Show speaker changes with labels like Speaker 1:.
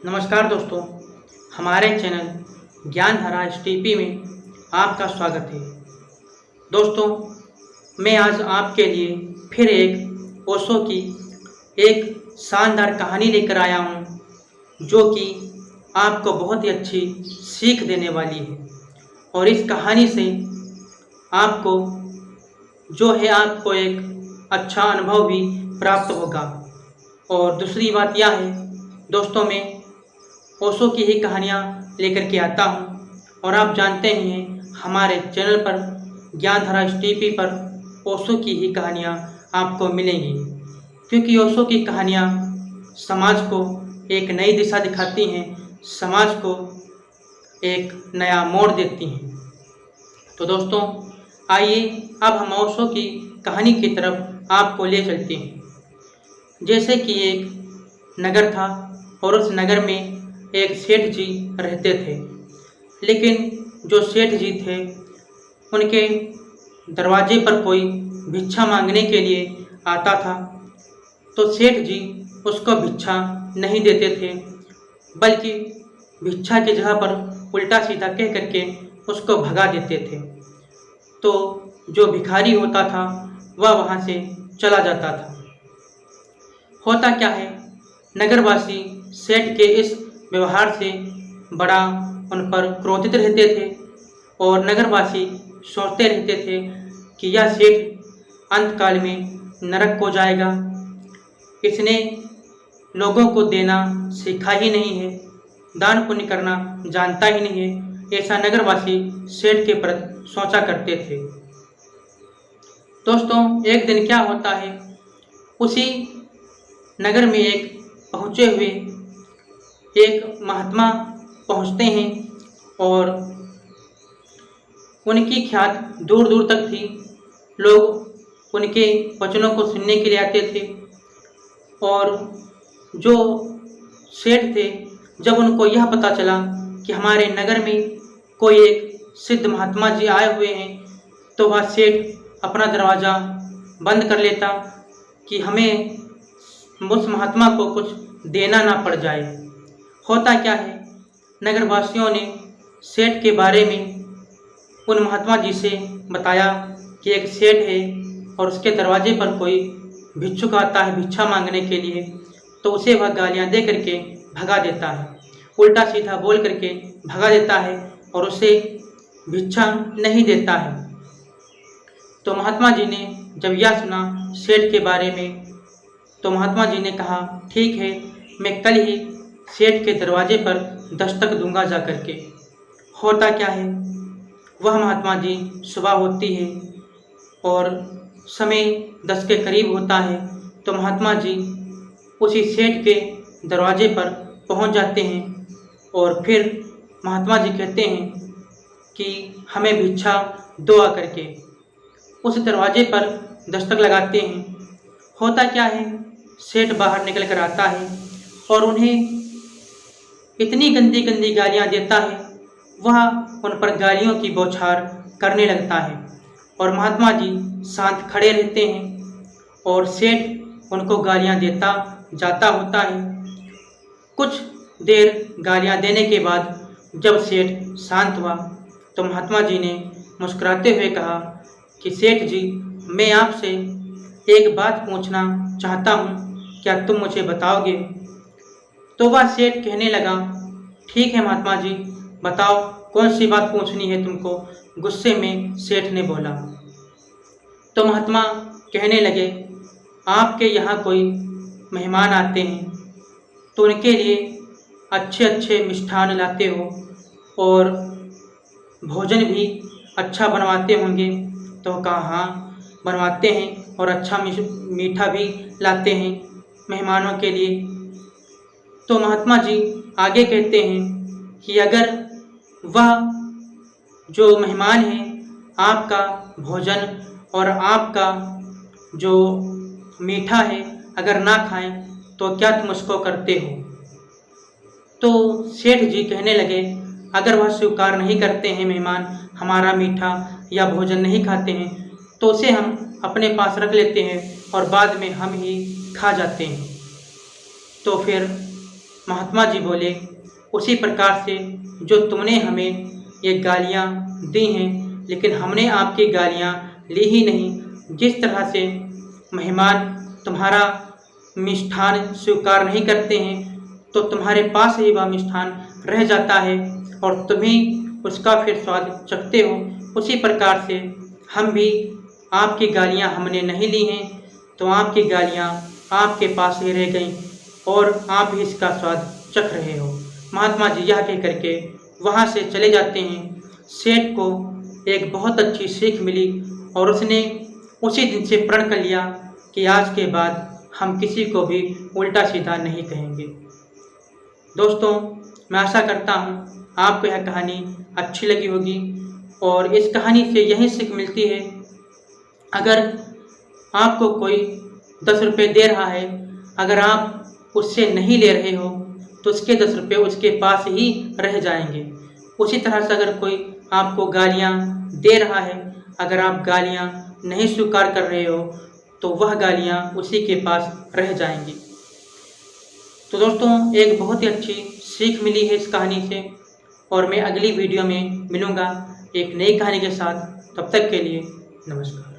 Speaker 1: नमस्कार दोस्तों, हमारे चैनल ज्ञानधारा एसटीपी में आपका स्वागत है। दोस्तों, मैं आज आपके लिए फिर एक ओशो की एक शानदार कहानी लेकर आया हूँ जो कि आपको बहुत ही अच्छी सीख देने वाली है। और इस कहानी से आपको आपको एक अच्छा अनुभव भी प्राप्त होगा। और दूसरी बात यह है दोस्तों, मैं ओशो की ही कहानियाँ लेकर के आता हूँ और आप जानते ही हैं हमारे चैनल पर ज्ञानधारा एसटीपी पर ओशो की ही कहानियाँ आपको मिलेंगी, क्योंकि ओशो की कहानियाँ समाज को एक नई दिशा दिखाती हैं, समाज को एक नया मोड़ देती हैं। तो दोस्तों, आइए अब हम ओशो की कहानी की तरफ आपको ले चलते हैं। जैसे कि एक नगर था और उस नगर में एक सेठ जी रहते थे, लेकिन जो सेठ जी थे उनके दरवाजे पर कोई भिक्षा मांगने के लिए आता था तो सेठ जी उसको भिक्षा नहीं देते थे, बल्कि भिक्षा की जगह पर उल्टा सीधा कह करके उसको भगा देते थे। तो जो भिखारी होता था वह वहाँ से चला जाता था। होता क्या है, नगरवासी सेठ के इस व्यवहार से बड़ा उन पर क्रोधित रहते थे और नगरवासी सोचते रहते थे कि यह सेठ अंतकाल में नरक को जाएगा, इसने लोगों को देना सीखा ही नहीं है, दान पुण्य करना जानता ही नहीं है, ऐसा नगरवासी सेठ के प्रति सोचा करते थे। दोस्तों, एक दिन क्या होता है, उसी नगर में एक पहुँचे हुए एक महात्मा पहुँचते हैं और उनकी ख्यात दूर दूर तक थी। लोग उनके वचनों को सुनने के लिए आते थे और जो सेठ थे, जब उनको यह पता चला कि हमारे नगर में कोई एक सिद्ध महात्मा जी आए हुए हैं, तो वह सेठ अपना दरवाज़ा बंद कर लेता कि हमें उस महात्मा को कुछ देना ना पड़ जाए। होता क्या है, नगरवासियों ने सेठ के बारे में उन महात्मा जी से बताया कि एक सेठ है और उसके दरवाजे पर कोई भिक्षुक आता है भिक्षा मांगने के लिए, तो उसे वह गालियाँ दे करके भगा देता है, उल्टा सीधा बोल करके भगा देता है और उसे भिक्षा नहीं देता है। तो महात्मा जी ने जब यह सुना सेठ के बारे में, तो महात्मा जी ने कहा, ठीक है, मैं कल ही सेठ के दरवाजे पर दस्तक दूंगा जा करके। होता क्या है, वह महात्मा जी सुबह होती है और समय 10 के करीब होता है, तो महात्मा जी उसी सेठ के दरवाजे पर पहुंच जाते हैं और फिर महात्मा जी कहते हैं कि हमें भिक्षा दो आ करके। उस दरवाजे पर दस्तक लगाते हैं। होता क्या है, सेठ बाहर निकल कर आता है और उन्हें इतनी गंदी गंदी गालियाँ देता है, वह उन पर गालियों की बौछार करने लगता है और महात्मा जी शांत खड़े रहते हैं और सेठ उनको गालियाँ देता जाता होता है। कुछ देर गालियाँ देने के बाद जब सेठ शांत हुआ, तो महात्मा जी ने मुस्कुराते हुए कहा कि सेठ जी, मैं आपसे एक बात पूछना चाहता हूँ, क्या तुम मुझे बताओगे? तो वह सेठ कहने लगा, ठीक है महात्मा जी, बताओ कौन सी बात पूछनी है तुमको, गुस्से में सेठ ने बोला। तो महात्मा कहने लगे, आपके यहाँ कोई मेहमान आते हैं तो उनके लिए अच्छे अच्छे मिष्ठान लाते हो और भोजन भी अच्छा बनवाते होंगे। तो कहा, हाँ बनवाते हैं और अच्छा मीठा भी लाते हैं मेहमानों के लिए। तो महात्मा जी आगे कहते हैं कि अगर वह जो मेहमान है आपका भोजन और आपका जो मीठा है अगर ना खाएं तो क्या तुम उसको करते हो? तो सेठ जी कहने लगे, अगर वह स्वीकार नहीं करते हैं, मेहमान हमारा मीठा या भोजन नहीं खाते हैं, तो उसे हम अपने पास रख लेते हैं और बाद में हम ही खा जाते हैं। तो फिर महात्मा जी बोले उसी प्रकार से जो तुमने हमें ये गालियाँ दी हैं, लेकिन हमने आपकी गालियाँ ली ही नहीं। जिस तरह से मेहमान तुम्हारा मिष्ठान स्वीकार नहीं करते हैं तो तुम्हारे पास ही वह मिष्ठान रह जाता है और तुम्हें उसका फिर स्वाद चखते हो, उसी प्रकार से हम भी आपकी गालियाँ हमने नहीं ली हैं तो आपकी गालियाँ आपके पास ही रह गईं और आप भी इसका स्वाद चख रहे हो। महात्मा जी यह कह करके वहाँ से चले जाते हैं। सेठ को एक बहुत अच्छी सीख मिली और उसने उसी दिन से प्रण कर लिया कि आज के बाद हम किसी को भी उल्टा सीधा नहीं कहेंगे। दोस्तों, मैं आशा करता हूँ आपको यह कहानी अच्छी लगी होगी और इस कहानी से यही सीख मिलती है, अगर आपको कोई 10 रुपये दे रहा है, अगर आप उससे नहीं ले रहे हो तो उसके 10 रुपये उसके पास ही रह जाएंगे। उसी तरह से अगर कोई आपको गालियाँ दे रहा है, अगर आप गालियाँ नहीं स्वीकार कर रहे हो तो वह गालियाँ उसी के पास रह जाएंगी। तो दोस्तों, एक बहुत ही अच्छी सीख मिली है इस कहानी से और मैं अगली वीडियो में मिलूँगा एक नई कहानी के साथ। तब तक के लिए नमस्कार।